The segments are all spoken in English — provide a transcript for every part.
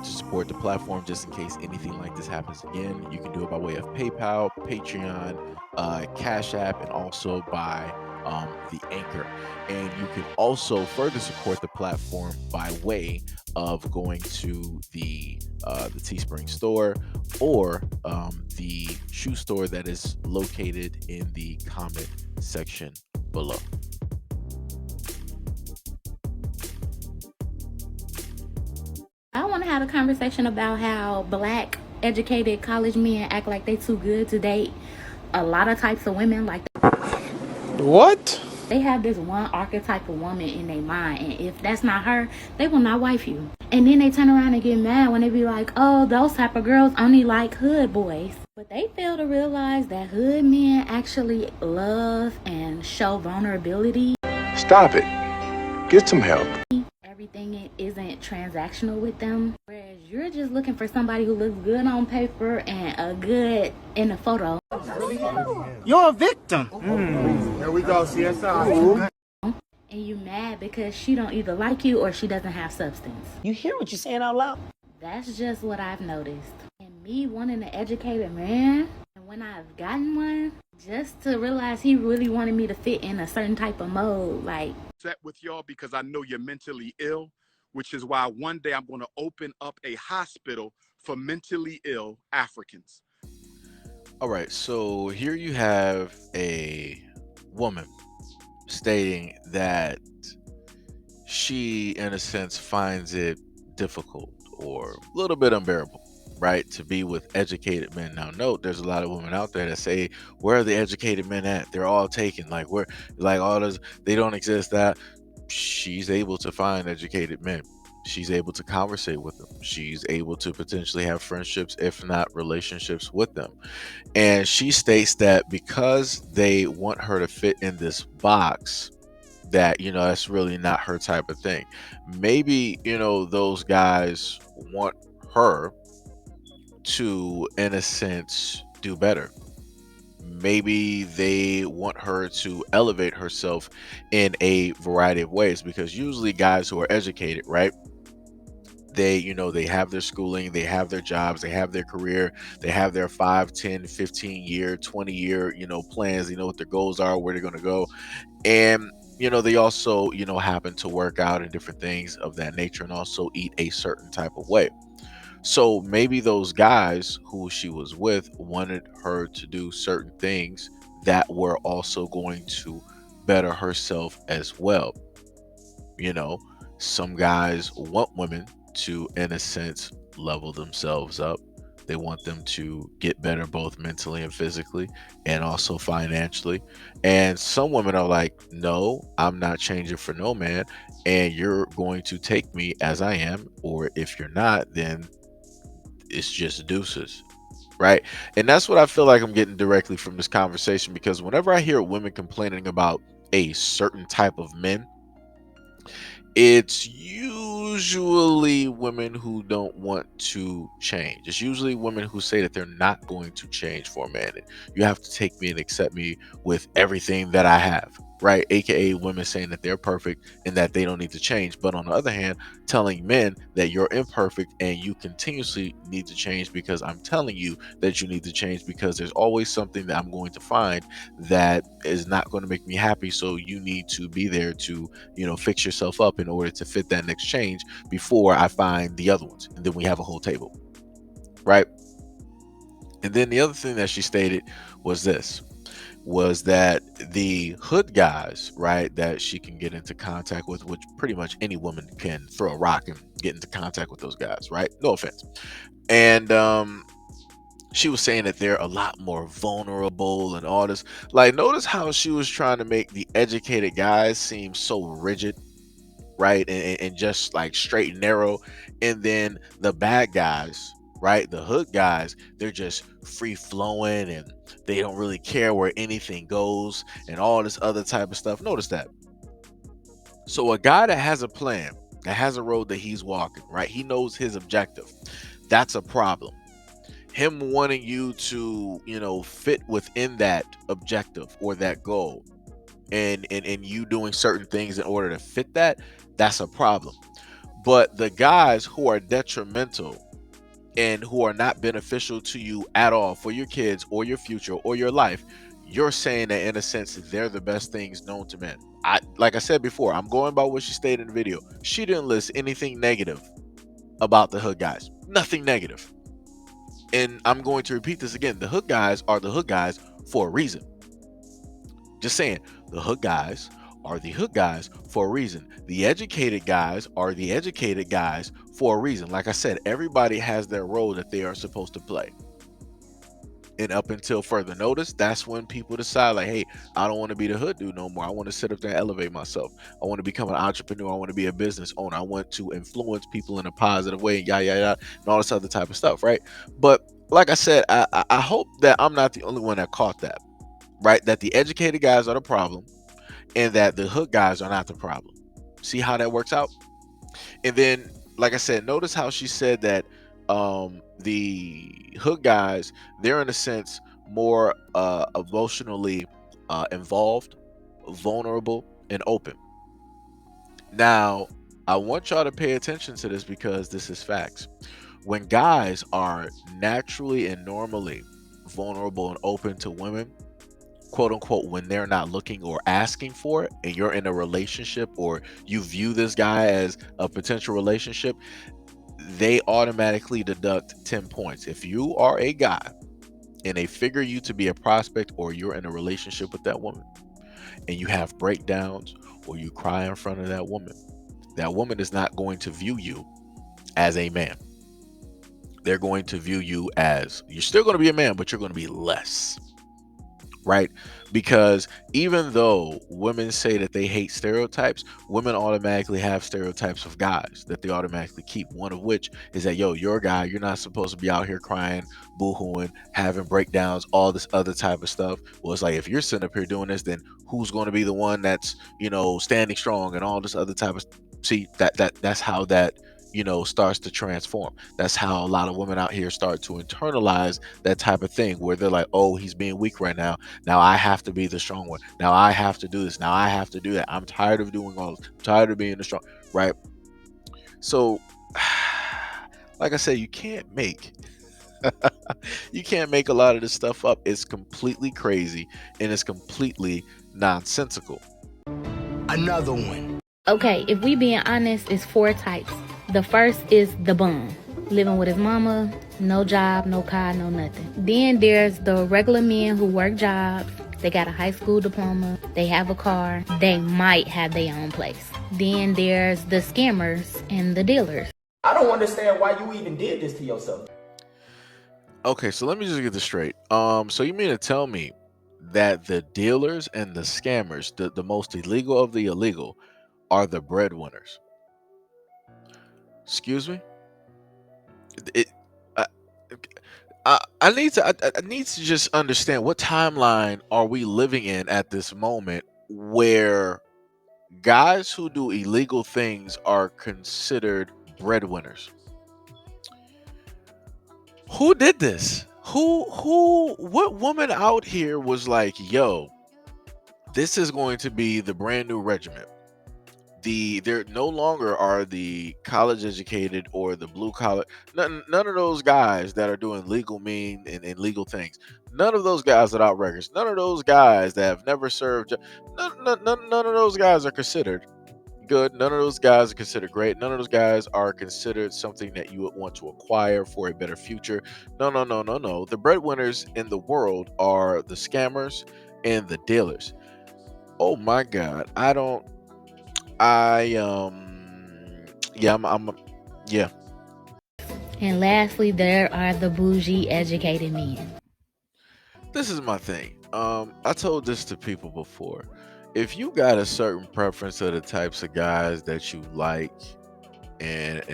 to support the platform just in case anything like this happens again, you can do it by way of PayPal, Patreon, Cash App, and also by the Anchor. And you can also further support the platform by way of going to the Teespring store or the shoe store that is located in the comment section below. I want to have a conversation about how black educated college men act like they too good to date a lot of types of women. Like What? they have this one archetype of woman in their mind, and if that's not her, they will not wife you. And then they turn around and get mad when they be like, oh, those type of girls only like hood boys. But they fail to realize that hood men actually love and show vulnerability. Stop it. Get some help. Everything isn't transactional with them, whereas you're just looking for somebody who looks good on paper and a good in a photo. You're a victim. Here we go, CSI. And you mad because she don't either like you or she doesn't have substance. You hear what you're saying out loud? That's just what I've noticed. And me wanting an educated man, and when I've gotten one, just to realize he really wanted me to fit in a certain type of mode, like Set with y'all because I know you're mentally ill, which is why one day I'm going to open up a hospital for mentally ill Africans. All right, so here you have a woman stating that she, in a sense, finds it difficult or a little bit unbearable, right, to be with educated men. Now, note, there's a lot of women out there that say, "Where are the educated men at? They're all taken. Like, where, like, all those, they don't exist." That she's able to find educated men. She's able to conversate with them. She's able to potentially have friendships, if not relationships, with them. And she states that because they want her to fit in this box, that, that's really not her type of thing. Maybe, those guys want her to, in a sense, do better. Maybe they want her to elevate herself in a variety of ways, because usually guys who are educated, right, they have their schooling, they have their jobs, they have their career, they have their 5, 10, 15 year, 20 year, plans. They know what their goals are, where they're going to go. And they also happen to work out and different things of that nature, and also eat a certain type of way. So maybe those guys who she was with wanted her to do certain things that were also going to better herself as well. You know, some guys want women to, in a sense, level themselves up. They want them to get better both mentally and physically, and also financially. And some women are like, no, I'm not changing for no man, and you're going to take me as I am, or if you're not, then it's just deuces. Right. And that's what I feel like I'm getting directly from this conversation, because whenever I hear women complaining about a certain type of men, it's usually women who don't want to change. It's usually women who say that they're not going to change for a man. You have to take me and accept me with everything that I have, right? AKA women saying that they're perfect and that they don't need to change. But on the other hand, telling men that you're imperfect and you continuously need to change, because I'm telling you that you need to change, because there's always something that I'm going to find that is not going to make me happy. So you need to be there to, fix yourself up in order to fit that next change before I find the other ones. And then we have a whole table, right? And then the other thing that she stated was that the hood guys, right, that she can get into contact with, which pretty much any woman can throw a rock and get into contact with those guys, right? No offense. And she was saying that they're a lot more vulnerable and all this. Like, notice how she was trying to make the educated guys seem so rigid, right? And just like straight and narrow. And then the bad guys, right? The hood guys, they're just free flowing and they don't really care where anything goes and all this other type of stuff. Notice that. So a guy that has a plan, that has a road that he's walking, right? He knows his objective. That's a problem. Him wanting you to, fit within that objective or that goal, and you doing certain things in order to fit that, that's a problem. But the guys who are detrimental and who are not beneficial to you at all, for your kids or your future or your life, you're saying that in a sense they're the best things known to men. Like I said before, I'm going by what she stated in the video. She didn't list anything negative about the hood guys. Nothing negative. And I'm going to repeat this again. The hood guys are the hood guys for a reason. Just saying, the hood guys are the hood guys for a reason. The educated guys are the educated guys for a reason. Like I said, everybody has their role that they are supposed to play. And up until further notice, that's when people decide, like, hey, I don't want to be the hood dude no more. I want to sit up there and elevate myself. I want to become an entrepreneur. I want to be a business owner. I want to influence people in a positive way, and yada, yada, yada, and all this other type of stuff, right? But like I said, I hope that I'm not the only one that caught that, right? That the educated guys are the problem and that the hood guys are not the problem. See how that works out? And then, like I said, notice how she said that the hood guys, they're in a sense more emotionally involved, vulnerable, and open. Now, I want y'all to pay attention to this because this is facts. When guys are naturally and normally vulnerable and open to women, quote unquote, when they're not looking or asking for it, and you're in a relationship or you view this guy as a potential relationship, they automatically deduct 10 points. If you are a guy and they figure you to be a prospect or you're in a relationship with that woman and you have breakdowns or you cry in front of that woman is not going to view you as a man. They're going to view you as, you're still going to be a man, but you're going to be less. Right? Because even though women say that they hate stereotypes, women automatically have stereotypes of guys that they automatically keep. One of which is that, yo, you're a guy, you're not supposed to be out here crying, boo-hooing, having breakdowns, all this other type of stuff. Well, it's like, if you're sitting up here doing this, then who's going to be the one that's, standing strong and all this other type of, see, that's how that starts to transform. That's how a lot of women out here start to internalize that type of thing, where they're like, oh, he's being weak right now. Now I have to be the strong one. Now I have to do this. Now I have to do that. I'm tired of doing all this. I'm tired of being the strong, right? So, like I said, you can't make a lot of this stuff up. It's completely crazy and it's completely nonsensical. Another one. Okay, if we being honest, it's 4 types. The first is the bum, living with his mama, no job, no car, no nothing. Then there's the regular men who work jobs. They got a high school diploma, they have a car, they might have their own place. Then there's the scammers and the dealers. I don't understand why you even did this to yourself. Okay, so let me just get this straight. So you mean to tell me that the dealers and the scammers, the most illegal of the illegal, are the breadwinners? Excuse me? It, I, I need to I need to just understand, what timeline are we living in at this moment where guys who do illegal things are considered breadwinners? Who did this? What woman out here was like, yo, this is going to be the brand new regiment? There no longer are the college educated or the blue collar, none of those guys that are doing legal mean and legal things. None of those guys without records. None of those guys that have never served. None of those guys are considered good. None of those guys are considered great. None of those guys are considered something that you would want to acquire for a better future. No, no, no, no, no. The breadwinners in the world are the scammers and the dealers. Oh my God. Yeah. And lastly, there are the bougie educated men. This is my thing. I told this to people before. If you got a certain preference of the types of guys that you like and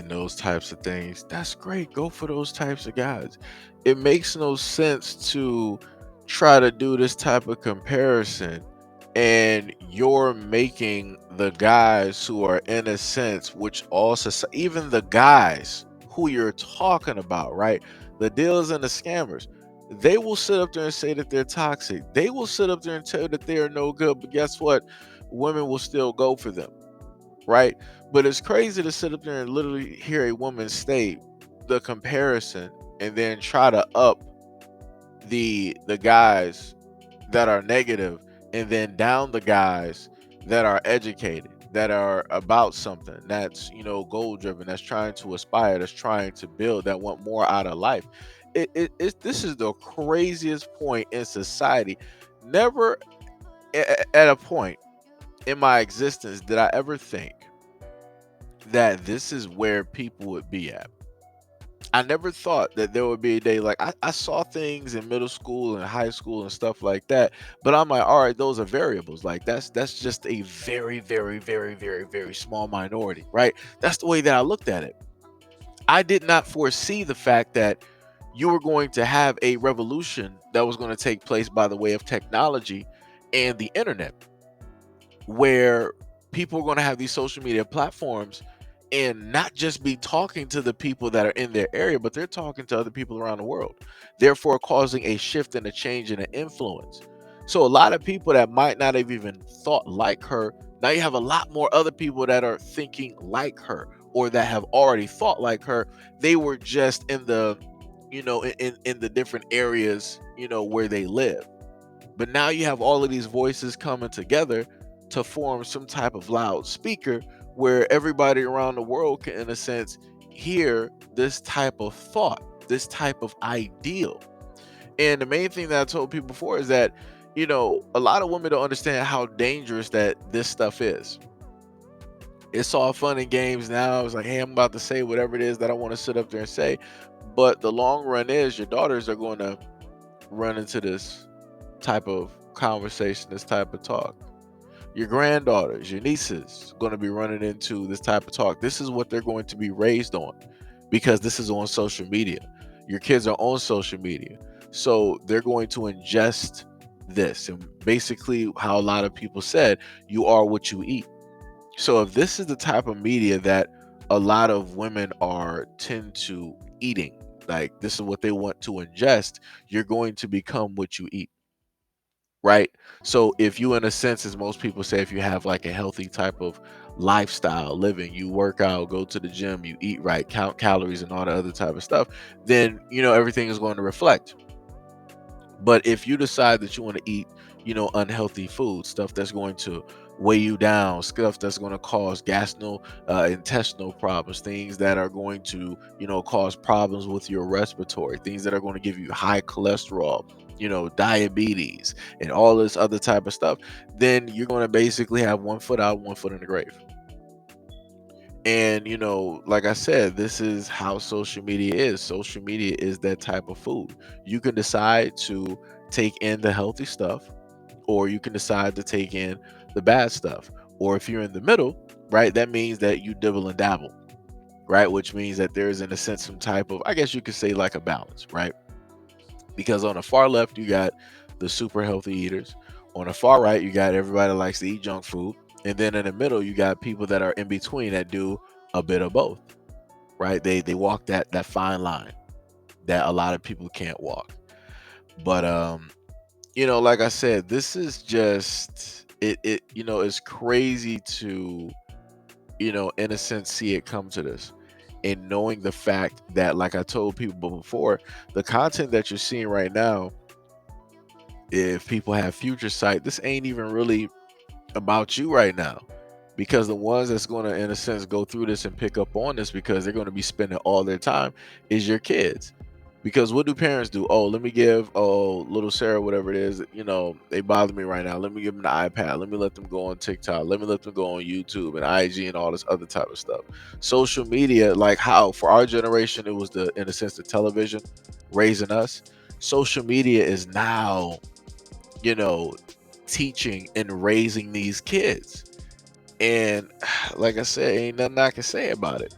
those types of things, that's great. Go for those types of guys. It makes no sense to try to do this type of comparison and you're making the guys who are in a sense, which also, even the guys who you're talking about, right? The dealers and the scammers, they will sit up there and say that they're toxic. They will sit up there and tell you that they are no good, but guess what? Women will still go for them, right? But it's crazy to sit up there and literally hear a woman state the comparison and then try to up the guys that are negative and then down the guys that are educated, that are about something, that's, goal driven, that's trying to aspire, that's trying to build, that want more out of life. This is the craziest point in society. Never at a point in my existence did I ever think that this is where people would be at. I never thought that there would be a day like I saw things in middle school and high school and stuff like that, but I'm like, all right, those are variables. Like that's just a very, very, very, very, very small minority, right? That's the way that I looked at it. I did not foresee the fact that you were going to have a revolution that was going to take place by the way of technology and the internet, where people are going to have these social media platforms and not just be talking to the people that are in their area, but they're talking to other people around the world, therefore causing a shift and a change and an influence. So a lot of people that might not have even thought like her, now you have a lot more other people that are thinking like her or that have already thought like her. They were just in the, in the different areas, where they live. But now you have all of these voices coming together to form some type of loudspeaker where everybody around the world can, in a sense, hear this type of thought, this type of ideal. And the main thing that I told people before is that, a lot of women don't understand how dangerous that this stuff is. It's all fun and games now. It's like, hey, I'm about to say whatever it is that I want to sit up there and say. But the long run is your daughters are going to run into this type of conversation, this type of talk. Your granddaughters, your nieces going to be running into this type of talk. This is what they're going to be raised on because this is on social media. Your kids are on social media. So they're going to ingest this. And basically how a lot of people said, you are what you eat. So if this is the type of media that a lot of women are tend to eating, like this is what they want to ingest, you're going to become what you eat. Right? So if you, in a sense, as most people say, if you have like a healthy type of lifestyle living, you work out, go to the gym, you eat right, count calories and all the other type of stuff, then, everything is going to reflect. But if you decide that you want to eat, unhealthy food, stuff that's going to weigh you down, stuff that's going to cause intestinal problems, things that are going to, cause problems with your respiratory, things that are going to give you high cholesterol, diabetes, and all this other type of stuff, then you're going to basically have one foot out, one foot in the grave. And, like I said, this is how social media is. Social media is that type of food. You can decide to take in the healthy stuff, or you can decide to take in the bad stuff. Or if you're in the middle, right, that means that you dibble and dabble, right? Which means that there's, in a sense, some type of, I guess you could say, like a balance, right? Because on the far left, you got the super healthy eaters. On the far right, you got everybody that likes to eat junk food. And then in the middle, you got people that are in between that do a bit of both, right? They walk that fine line that a lot of people can't walk. But like I said, this is just it's crazy to, in a sense, see it come to this. And knowing the fact that, like I told people before, the content that you're seeing right now, if people have future sight, this ain't even really about you right now, because the ones that's going to, in a sense, go through this and pick up on this, because they're going to be spending all their time, is your kids. Because what do parents do? Oh, let me give little Sarah, whatever it is, they bother me right now, let me give them the iPad, let me let them go on TikTok, let me let them go on YouTube and IG and all this other type of stuff. Social media, like how for our generation it was, in a sense, the television raising us. Social media is now, teaching and raising these kids. And like I said, ain't nothing I can say about it,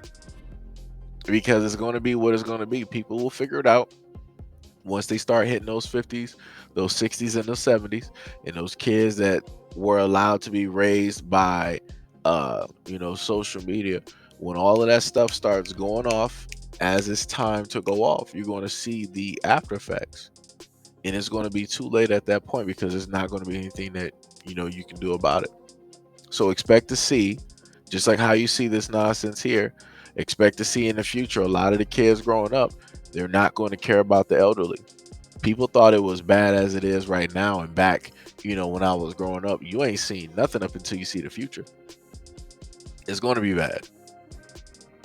because it's going to be what it's going to be. People will figure it out once they start hitting those 50s, those 60s, and those 70s, and those kids that were allowed to be raised by social media. When all of that stuff starts going off, as it's time to go off, you're going to see the after effects. And it's going to be too late at that point, because there's not going to be anything that you can do about it. So expect to see Just like how you see this nonsense here, expect to see in the future a lot of the kids growing up, they're not going to care about the elderly. People thought it was bad as it is right now, and back, when I was growing up, you ain't seen nothing up until you see the future. It's going to be bad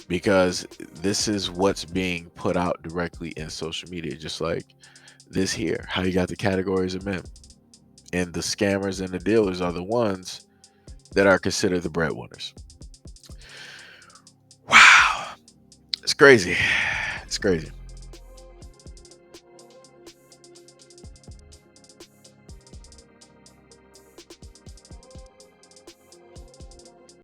because this is what's being put out directly in social media, just like this here, how you got the categories of men. And the scammers and the dealers are the ones that are considered the breadwinners. Wow. It's crazy. It's crazy.